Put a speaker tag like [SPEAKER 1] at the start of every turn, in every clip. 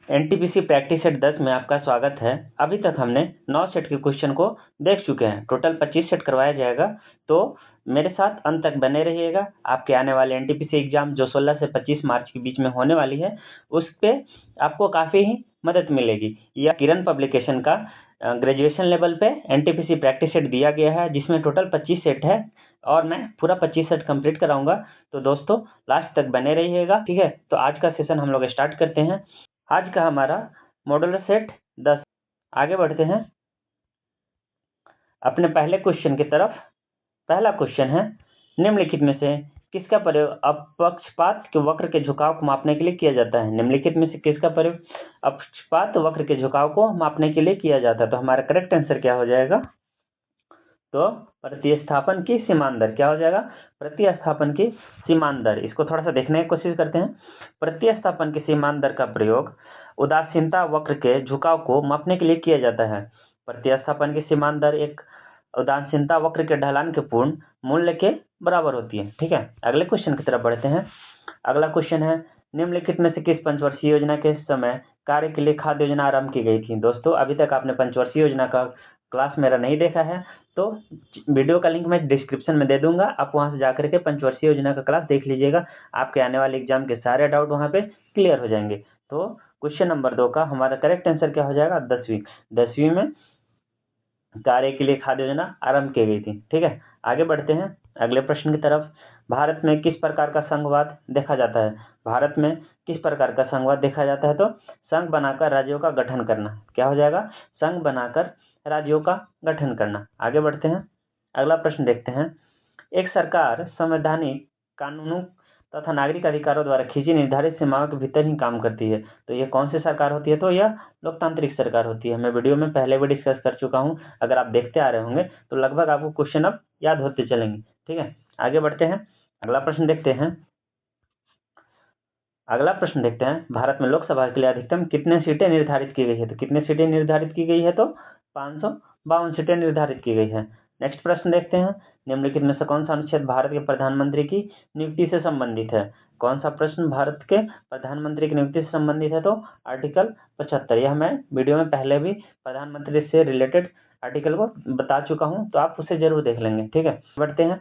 [SPEAKER 1] NTPC practice set 10 में आपका स्वागत है। अभी तक हमने 9 सेट के क्वेश्चन को देख चुके हैं। टोटल 25 सेट करवाया जाएगा, तो मेरे साथ अंत तक बने रहिएगा। आपके आने वाले एनटीपीसी एग्जाम जो 16 से 25 मार्च के बीच में होने वाली है, उस पर आपको काफ़ी ही मदद मिलेगी। यह किरण पब्लिकेशन का ग्रेजुएशन लेवल पे एनटीपीसी प्रैक्टिस सेट दिया गया है, जिसमें टोटल 25 सेट है और मैं पूरा 25 सेट कंप्लीट कराऊंगा। तो दोस्तों लास्ट तक बने रहिएगा, ठीक है। तो आज का सेशन हम लोग स्टार्ट करते हैं। आज का हमारा मॉड्यूलर सेट 10। आगे बढ़ते हैं अपने पहले क्वेश्चन की तरफ। पहला क्वेश्चन है, निम्नलिखित में से किसका प्रयोग अपक्षपात के वक्र के झुकाव को मापने के लिए किया जाता है? निम्नलिखित में से किसका प्रयोग अपक्षपात वक्र के झुकाव को मापने के लिए किया जाता है? तो हमारा करेक्ट आंसर क्या हो जाएगा? तो प्रतिस्थापन की सीमांत दर क्या हो जाएगा? प्रतिस्थापन की सीमांत दर। इसको थोड़ा सा देखने की कोशिश करते हैं। प्रतिस्थापन की सीमांत दर का प्रयोग उदासीनता वक्र के झुकाव को मापने के लिए किया जाता है। प्रतिस्थापन की सीमांत दर एक उदासीनता वक्र के ढलान के पूर्ण मूल्य के बराबर होती है, ठीक है। अगले क्वेश्चन की तरफ बढ़ते हैं। अगला क्वेश्चन है, निम्नलिखित में से किस पंचवर्षीय योजना के समय कार्य के लिए खाद्य योजना आरंभ की गई थी? दोस्तों अभी तक आपने पंचवर्षीय योजना का क्लास मेरा नहीं देखा है, तो वीडियो का लिंक मैं डिस्क्रिप्शन में दे दूंगा। आप वहां से जाकर के पंचवर्षीय योजना का क्लास देख लीजिएगा। आपके आने वाले एग्जाम के सारे डाउट वहां पे क्लियर हो जाएंगे। तो क्वेश्चन नंबर 2 का हमारा करेक्ट आंसर क्या हो जाएगा? 10वीं में कार्य के लिए खाद्य योजना आरंभ की गई थी, ठीक है। आगे बढ़ते हैं अगले प्रश्न की तरफ। भारत में किस प्रकार का संघवाद देखा जाता है? भारत में किस प्रकार का संघवाद देखा जाता है? तो संघ बनाकर राज्यों का गठन करना। क्या हो जाएगा? संघ बनाकर राज्यों का गठन करना। आगे बढ़ते हैं अगला प्रश्न देखते हैं। एक सरकार संवैधानिक कानूनों तथा नागरिक अधिकारों द्वारा खींची निर्धारित सीमाओं के भीतर ही काम करती है। तो यह कौन सी सरकार होती है? तो यह लोकतांत्रिक सरकार होती है। मैं वीडियो में पहले भी डिस्कस कर चुका हूं। अगर आप देखते आ रहे होंगे तो लगभग आपको क्वेश्चन अब याद होते चलेंगे, ठीक है। आगे बढ़ते हैं अगला प्रश्न देखते हैं। अगला प्रश्न देखते हैं, भारत में लोकसभा के लिए अधिकतम कितने सीटें निर्धारित की गई है? तो कितने सीटें निर्धारित की गई है? तो 552 सीटें निर्धारित की गई है। नेक्स्ट प्रश्न देखते हैं, निम्नलिखित में से कौन सा अनुच्छेद भारत के प्रधानमंत्री की नियुक्ति से संबंधित है? कौन सा प्रश्न भारत के प्रधानमंत्री की नियुक्ति से संबंधित है? तो आर्टिकल 75। यह मैं वीडियो में पहले भी प्रधानमंत्री से रिलेटेड आर्टिकल को बता चुका हूँ, तो आप उसे जरूर देख लेंगे, ठीक है। बढ़ते हैं,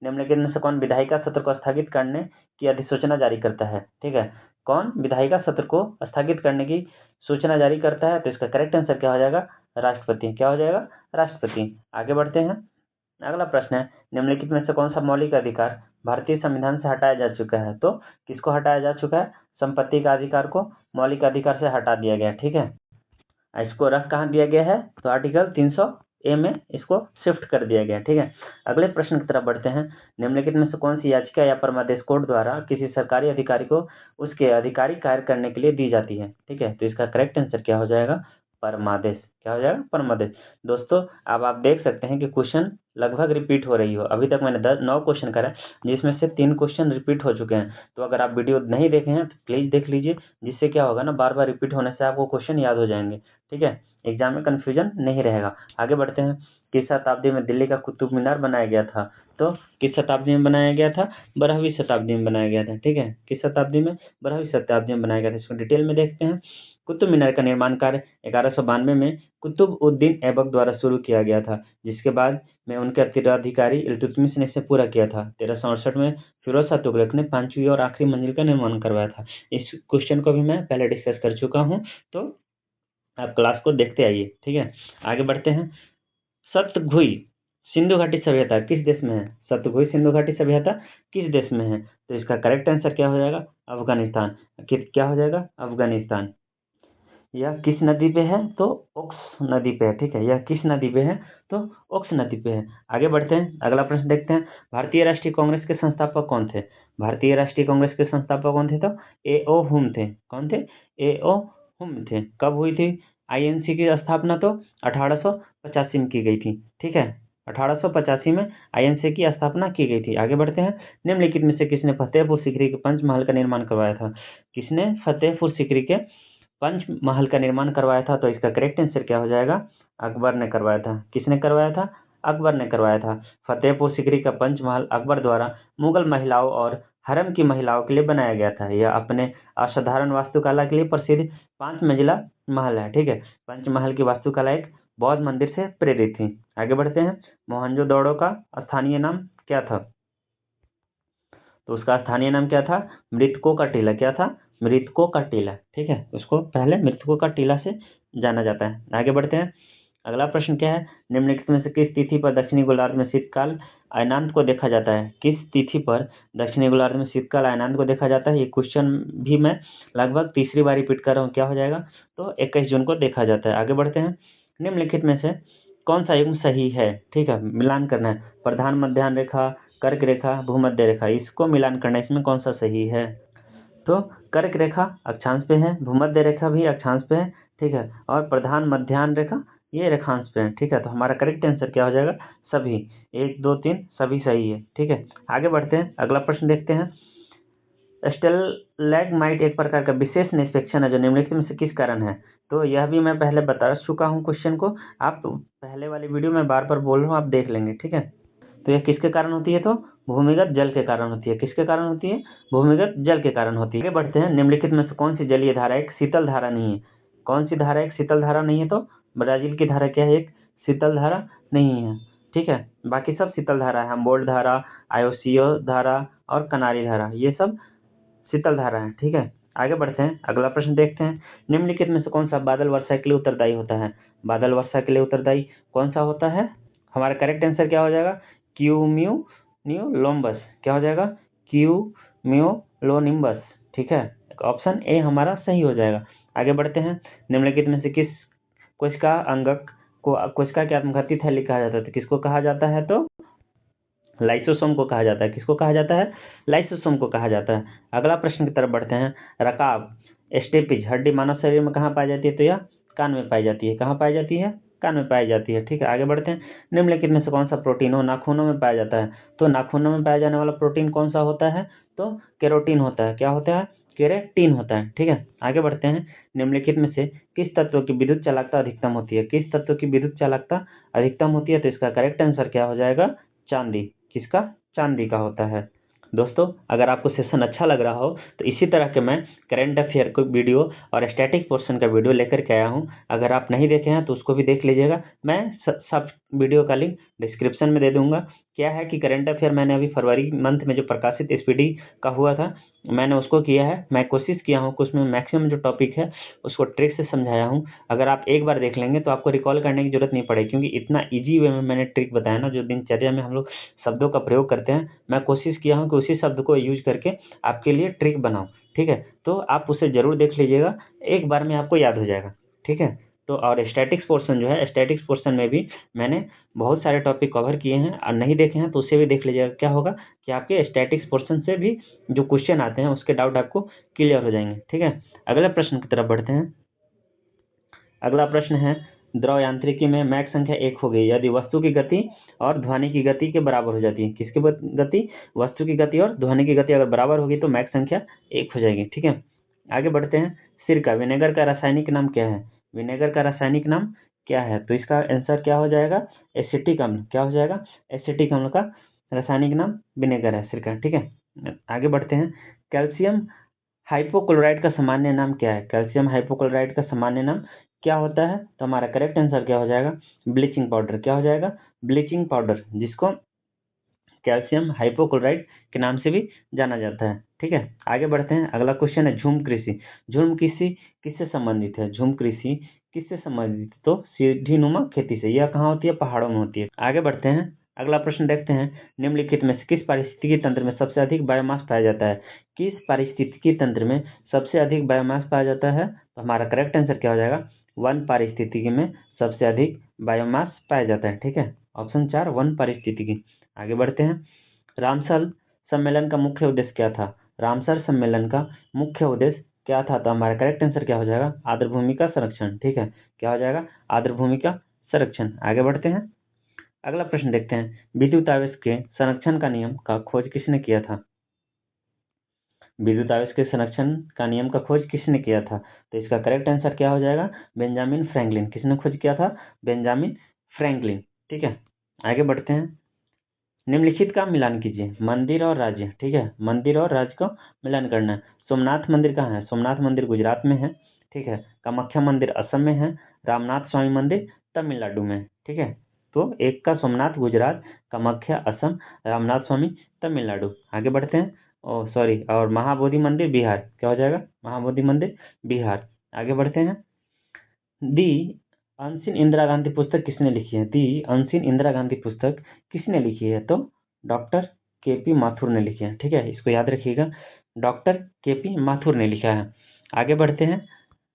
[SPEAKER 1] निम्नलिखित में से कौन विधायिका सत्र को स्थगित करने की अधिसूचना जारी करता है? ठीक है, कौन विधायिका सत्र को स्थगित करने की सूचना जारी करता है? तो इसका करेक्ट आंसर क्या हो जाएगा? राष्ट्रपति। क्या हो जाएगा? राष्ट्रपति। आगे बढ़ते हैं अगला प्रश्न है, निम्नलिखित में से कौन सा मौलिक अधिकार भारतीय संविधान से हटाया जा चुका है? तो किसको हटाया जा चुका है? संपत्ति का अधिकार को मौलिक अधिकार से हटा दिया गया, ठीक है। इसको रख कहाँ दिया गया है? तो आर्टिकल 300A में इसको शिफ्ट कर दिया गया, ठीक है। अगले प्रश्न की तरफ बढ़ते हैं, निम्नलिखित में से कौन सी याचिका या परमादेश कोर्ट द्वारा किसी सरकारी अधिकारी को उसके आधिकारिक कार्य करने के लिए दी जाती है? ठीक है, तो इसका करेक्ट आंसर क्या हो जाएगा? परमादेश। क्या हो जाएगा? परमादेश। दोस्तों अब आप देख सकते हैं कि क्वेश्चन लगभग रिपीट हो रही हो। अभी तक मैंने 9 क्वेश्चन करा, जिसमें से 3 क्वेश्चन रिपीट हो चुके हैं। तो अगर आप वीडियो नहीं देखे हैं तो प्लीज देख लीजिए, जिससे क्या होगा ना, बार बार रिपीट होने से आपको क्वेश्चन याद हो जाएंगे, ठीक है। एग्जाम में कंफ्यूजन नहीं रहेगा। आगे बढ़ते हैं, किस शताब्दी में दिल्ली का कुतुब मीनार बनाया गया था? तो किस शताब्दी में बनाया गया था? 12वीं शताब्दी में बनाया गया था, ठीक है। किस शताब्दी में? 12वीं शताब्दी में बनाया गया था। इसको डिटेल में देखते हैं। कुतुब मीनार का निर्माण कार्य 1192 में कुतुब उद्दीन ऐबक द्वारा शुरू किया गया था, जिसके बाद में उनके उत्तराधिकारी इल्तुतमिश ने इसे पूरा किया था। 1368 में फिरोज शाह तुगलक ने 5वीं और आखिरी मंजिल का निर्माण करवाया था। इस क्वेश्चन को भी मैं पहले डिस्कस कर चुका हूँ, तो आप क्लास को देखते आइए, ठीक है। आगे बढ़ते हैं, सतघुई सिंधु घाटी सभ्यता किस देश में है? सतघुई सिंधु घाटी सभ्यता किस देश में है? तो इसका करेक्ट आंसर क्या हो जाएगा? अफगानिस्तान। क्या हो जाएगा? अफगानिस्तान। यह किस नदी पे है? तो ओक्स नदी पे है, ठीक है। यह किस नदी पे है? तो ओक्स नदी पे है। आगे बढ़ते हैं, अगला प्रश्न देखते हैं, भारतीय राष्ट्रीय कांग्रेस के संस्थापक कौन थे? भारतीय राष्ट्रीय कांग्रेस के संस्थापक कौन थे? तो A.O. हुम थे। कौन थे? A.O. हुम थे। कब हुई थी INC की स्थापना? तो 1885 में की गई थी, ठीक है। 1885 में INC की स्थापना की गई थी। आगे बढ़ते हैं, निम्नलिखित में से किसने फतेहपुर सीकरी के पंचमहल का निर्माण करवाया था? किसने फतेहपुर सीकरी के पंचमहल का निर्माण करवाया था? तो इसका करेक्ट आंसर क्या हो जाएगा? अकबर ने करवाया था। किसने करवाया था? अकबर ने करवाया था। फतेहपुर सीकरी का पंचमहल अकबर द्वारा मुगल महिलाओं और हरम की महिलाओं के लिए बनाया गया था। यह अपने असाधारण वास्तुकला के लिए प्रसिद्ध 5 मंजिला महल है। ठीक है, पंचमहल की वास्तुकला एक बौद्ध मंदिर से प्रेरित थी। आगे बढ़ते हैं। मोहनजोदड़ो का स्थानीय नाम क्या था? तो उसका स्थानीय नाम क्या था? मृतकों का टीला। क्या था? मृतकों का टीला। ठीक है, उसको पहले मृतकों का टीला से जाना जाता है। आगे बढ़ते हैं। अगला प्रश्न क्या है? निम्नलिखित में से किस तिथि पर दक्षिणी गोलार्ध में शीतकाल अयनांत को देखा जाता है? किस तिथि पर दक्षिणी गोलार्ध में शीतकाल अयनांत को देखा जाता है? ये क्वेश्चन भी मैं लगभग तीसरी बार रिपीट कर रहा हूँ। क्या हो जाएगा? तो 21 जून को देखा जाता है। आगे बढ़ते हैं। निम्नलिखित में से कौन सा युग्म सही है? ठीक है, मिलान करना है। प्रधान मध्याह्न रेखा, कर्क रेखा, भूमध्य रेखा, इसको मिलान करना है। इसमें कौन सा सही है? तो कर्क रेखा अक्षांश पे है, भूमध्य रेखा भी अक्षांश पे है। ठीक है, और प्रधान मध्याह्न रेखा ये रेखांश पे है। ठीक है, तो हमारा करेक्ट आंसर क्या हो जाएगा? सभी 1 2 3 सभी सही है। ठीक है, आगे बढ़ते हैं। अगला प्रश्न देखते हैं। स्टेलैग्माइट एक प्रकार का विशेष निक्षेपण है जो निम्नलिखित में से किस कारण है? तो यह भी मैं पहले बता चुका हूँ क्वेश्चन को। आप पहले वाली वीडियो में बार बार बोल रहा हूँ, आप देख लेंगे। ठीक है, तो यह किसके कारण होती है? तो भूमिगत जल के कारण होती है। किसके कारण होती है? भूमिगत जल के कारण होती है। आगे बढ़ते हैं। निम्नलिखित में से कौन सी जलीय धारा एक शीतल धारा नहीं है? कौन सी धारा एक शीतल धारा नहीं है? तो ब्राजील की धारा क्या है? एक शीतल धारा नहीं है। ठीक है, बाकी सब शीतल धारा है। हम्बोल्ट धारा, आयोसियो धारा और कनारी धारा, ये सब शीतल धारा है। ठीक है, आगे बढ़ते हैं। अगला प्रश्न देखते हैं। निम्नलिखित में से कौन सा बादल वर्षा के लिए उत्तरदायी होता है? बादल वर्षा के लिए उत्तरदायी कौन सा होता है? हमारा करेक्ट आंसर क्या हो जाएगा? क्यूम्यूलोनिम्बस। क्या हो जाएगा? क्यूम्यूलोनिम्बस। ठीक है, ऑप्शन ए हमारा सही हो जाएगा। आगे बढ़ते हैं। निम्नलिखित में से किस कोशिका अंगक को कोशिका के आत्मघाती थैली कहा जाता है? तो किसको कहा जाता है? तो लाइसोसोम को कहा जाता है। किसको कहा जाता है? लाइसोसोम को कहा जाता है। अगला प्रश्न की तरफ बढ़ते हैं। रकाब स्टेपिज हड्डी मानव शरीर में कहाँ पाई जाती है? तो यह कान में पाई जाती है। कहाँ पाई जाती है? कान में पाई जाती है। ठीक है, आगे बढ़ते हैं। निम्नलिखित में से कौन सा प्रोटीन हो नाखूनों में पाया जाता है? तो नाखूनों में पाया जाने वाला प्रोटीन कौन सा होता है? तो केरोटीन होता है। क्या होता है? केरेटीन होता है। ठीक है, आगे बढ़ते हैं। निम्नलिखित में से किस तत्व की विद्युत चालकता अधिकतम होती है? किस तत्व की विद्युत चालकता अधिकतम होती है? तो इसका करेक्ट आंसर क्या हो जाएगा? चांदी। किसका? चांदी का होता है। दोस्तों, अगर आपको सेशन अच्छा लग रहा हो तो इसी तरह के मैं करंट अफेयर को वीडियो और स्टैटिक पोर्शन का वीडियो लेकर के आया हूं। अगर आप नहीं देखे हैं तो उसको भी देख लीजिएगा। मैं सब वीडियो का लिंक डिस्क्रिप्शन में दे दूंगा। क्या है कि करंट अफेयर मैंने अभी फरवरी मंथ में जो प्रकाशित एसपीडी का हुआ था, मैंने उसको किया है। मैं कोशिश किया हूँ कि उसमें मैक्सिमम जो टॉपिक है उसको ट्रिक से समझाया हूँ। अगर आप एक बार देख लेंगे तो आपको रिकॉल करने की जरूरत नहीं पड़ेगी, क्योंकि इतना ईजी वे में मैंने ट्रिक बताया ना, जो दिनचर्या में हम लोग शब्दों का प्रयोग करते हैं, मैं कोशिश किया हूँ कि उसी शब्द को यूज करके आपके लिए ट्रिक बनाऊं। ठीक है, तो आप उसे जरूर देख लीजिएगा, एक बार में आपको याद हो जाएगा। ठीक है, तो और स्टैटिक्स पोर्शन जो है, स्टैटिक्स पोर्शन में भी मैंने बहुत सारे टॉपिक कवर किए हैं, और नहीं देखे हैं तो उसे भी देख लीजिएगा। क्या होगा कि आपके स्टैटिक्स पोर्शन से भी जो क्वेश्चन आते हैं उसके डाउट आपको क्लियर हो जाएंगे। ठीक है, अगले प्रश्न की तरफ बढ़ते हैं। अगला प्रश्न है, द्रव यांत्रिकी में मैक संख्या 1 हो गई यदि वस्तु की गति और ध्वनि की गति के बराबर हो जाती है। किसकी गति? वस्तु की गति और ध्वनि की गति अगर बराबर होगी तो मैक संख्या 1 हो जाएगी। ठीक है, आगे बढ़ते हैं। सिरका विनेगर का रासायनिक नाम क्या है? विनेगर का रासायनिक नाम क्या है? तो इसका आंसर क्या हो जाएगा? एसिटिक अम्ल। क्या हो जाएगा? एसिटिक अम्ल का रासायनिक नाम विनेगर है, सिरका। ठीक है, आगे बढ़ते हैं। कैल्शियम हाइपोक्लोराइड का सामान्य नाम क्या है? कैल्शियम हाइपोक्लोराइड का सामान्य नाम क्या होता है? तो हमारा करेक्ट आंसर क्या हो जाएगा? Bleaching powder. क्या हो जाएगा? ब्लीचिंग पाउडर, जिसको कैल्शियम हाइपोक्लोराइड के नाम से भी जाना जाता है। ठीक है, आगे बढ़ते हैं। अगला क्वेश्चन है, झूम कृषि। झूम कृषि किससे संबंधित है? झूम कृषि किससे संबंधित? तो सीढ़ीनुमा खेती से। यह कहाँ होती है? पहाड़ों में होती है। आगे बढ़ते हैं। अगला प्रश्न देखते हैं। निम्नलिखित में से किस पारिस्थितिकी तंत्र में सबसे अधिक बायोमास पाया जाता है? किस पारिस्थितिकी तंत्र में सबसे अधिक बायोमास पाया जाता है? तो हमारा करेक्ट आंसर क्या हो जाएगा? वन पारिस्थितिकी में सबसे अधिक बायोमास पाया जाता है। ठीक है, ऑप्शन 4 वन पारिस्थितिकी। आगे बढ़ते हैं। रामसर सम्मेलन का मुख्य उद्देश्य क्या था? रामसर सम्मेलन का मुख्य उद्देश्य क्या था? तो हमारा करेक्ट आंसर क्या हो जाएगा? आर्द्रभूमि का संरक्षण। ठीक है, क्या हो जाएगा? आर्द्रभूमि का संरक्षण। आगे बढ़ते हैं। अगला प्रश्न देखते हैं। विद्युत आवेश के संरक्षण का नियम का खोज किसने किया था? विद्युत आवेश के संरक्षण का नियम का खोज किसने किया था? तो इसका करेक्ट आंसर क्या हो जाएगा? Benjamin Franklin. किसने खोज किया था? Benjamin Franklin. ठीक है, आगे बढ़ते हैं। निम्नलिखित का मिलान कीजिए, मंदिर और राज्य, ठीक है, मंदिर और राज्य को मिलान करना है। सोमनाथ मंदिर कहाँ है? सोमनाथ मंदिर गुजरात में है, ठीक है। कामाख्या मंदिर असम में है। रामनाथ स्वामी मंदिर तमिलनाडु में है, ठीक है। तो एक का सोमनाथ गुजरात, कामाख्या असम, रामनाथ स्वामी तमिलनाडु। आगे बढ़ते हैं। सॉरी, और महाबोधि मंदिर बिहार, क्या हो जाएगा? महाबोधि मंदिर बिहार। आगे बढ़ते हैं। दी अनसीन इंदिरा गांधी पुस्तक किसने लिखी है? दी अनसीन इंदिरा गांधी पुस्तक किसने लिखी है? तो डॉक्टर केपी माथुर ने लिखी है, ठीक है, इसको याद रखिएगा, डॉक्टर केपी माथुर ने लिखा है। आगे बढ़ते हैं।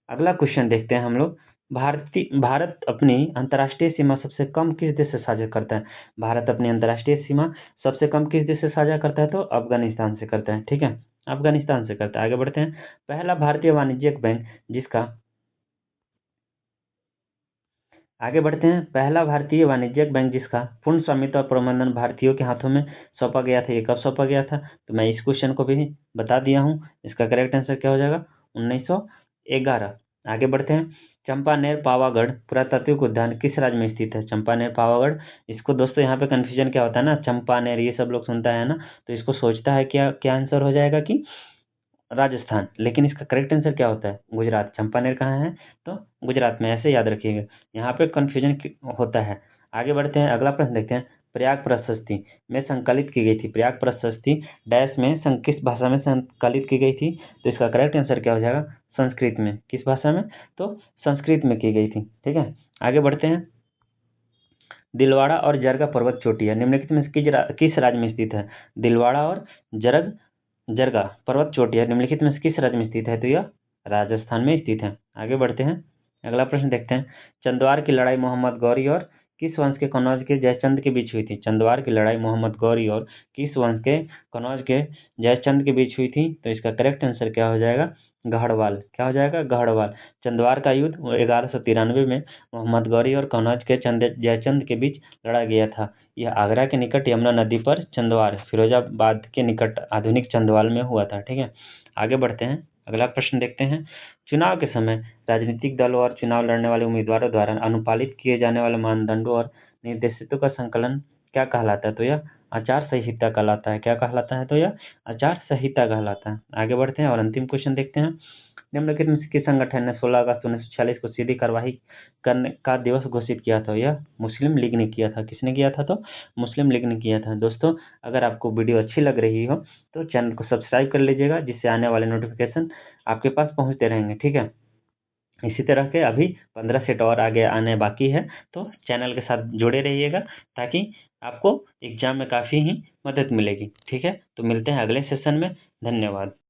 [SPEAKER 1] अगला क्वेश्चन देखते हैं हम लोग। भारत अपनी अंतर्राष्ट्रीय सीमा सबसे कम किस देश से साझा करता है? भारत अपनी अंतर्राष्ट्रीय सीमा सबसे कम किस देश से साझा करता है? तो अफगानिस्तान से करता है, ठीक है, अफगानिस्तान से करता है। आगे बढ़ते हैं। पहला भारतीय वाणिज्यिक बैंक जिसका आगे बढ़ते हैं। पहला भारतीय वाणिज्यिक बैंक जिसका पूर्ण स्वामित्व और प्रबंधन भारतीयों के हाथों में सौंपा गया था, ये कब सौंपा गया था? तो मैं इस क्वेश्चन को भी बता दिया हूँ। इसका करेक्ट आंसर क्या हो जाएगा? 1911। आगे बढ़ते हैं। चंपानेर पावागढ़ पुरातात्विक उद्यान किस राज्य में स्थित है? चंपानेर पावागढ़, इसको दोस्तों यहाँ पे कंफ्यूजन क्या होता है ना, चंपानेर ये सब लोग सुनता है ना, तो इसको सोचता है क्या क्या आंसर हो जाएगा कि राजस्थान, लेकिन इसका करेक्ट आंसर क्या होता है? गुजरात। चंपानेर कहाँ है? तो गुजरात में, ऐसे याद रखिएगा, यहाँ पे कन्फ्यूजन होता है। आगे बढ़ते हैं। अगला प्रश्न देखते हैं। प्रयाग प्रशस्ति में संकलित की गई थी, प्रयाग प्रशस्ति डैश में किस भाषा में संकलित की गई थी? तो इसका करेक्ट आंसर क्या हो जाएगा? संस्कृत में। किस भाषा में? तो संस्कृत में की गई थी, ठीक है। आगे बढ़ते हैं। दिलवाड़ा और जरगा पर्वत चोटियां निम्नलिखित में से किस राज्य में स्थित है? दिलवाड़ा और जरगा पर्वत चोटियां निम्नलिखित में से किस राज्य में स्थित है? तो यह राजस्थान में स्थित है। आगे बढ़ते हैं। अगला प्रश्न देखते हैं। चंद्वार की लड़ाई मोहम्मद गौरी और किस वंश के कनौज के जयचंद के बीच हुई थी? चंद्वार की लड़ाई मोहम्मद गौरी और किस वंश के कनौज के जयचंद के बीच हुई थी? तो इसका करेक्ट आंसर क्या हो जाएगा? गढ़वाल। क्या हो जाएगा? गढ़वाल। चंद्वार का युद्ध 1193 में मोहम्मद गौरी और कनौज के जयचंद के बीच लड़ा गया था। यह आगरा के निकट यमुना नदी पर चंदवार, फिरोजाबाद के निकट आधुनिक चंदवाल में हुआ था, ठीक है। आगे बढ़ते हैं। अगला प्रश्न देखते हैं। चुनाव के समय राजनीतिक दलों और चुनाव लड़ने वाले उम्मीदवारों द्वारा अनुपालित किए जाने वाले मानदंडों और निर्देशितों का संकलन क्या कहलाता है? तो यह आचार संहिता कहलाता है। क्या कहलाता है? तो यह आचार संहिता कहलाता है। आगे बढ़ते हैं और अंतिम क्वेश्चन देखते हैं। निम्नलिखित में से किस संगठन ने 16 अगस्त 1946 को सीधी कार्रवाई करने का दिवस घोषित किया था? यह मुस्लिम लीग ने किया था। किसने किया था? तो मुस्लिम लीग ने किया था। दोस्तों, अगर आपको वीडियो अच्छी लग रही हो तो चैनल को सब्सक्राइब कर लीजिएगा, जिससे आने वाले नोटिफिकेशन आपके पास पहुंचते रहेंगे, ठीक है। इसी तरह के अभी 15 सेट और आगे आने बाकी है, तो चैनल के साथ जुड़े रहिएगा ताकि आपको एग्जाम में काफ़ी ही मदद मिलेगी, ठीक है। तो मिलते हैं अगले सेशन में। धन्यवाद।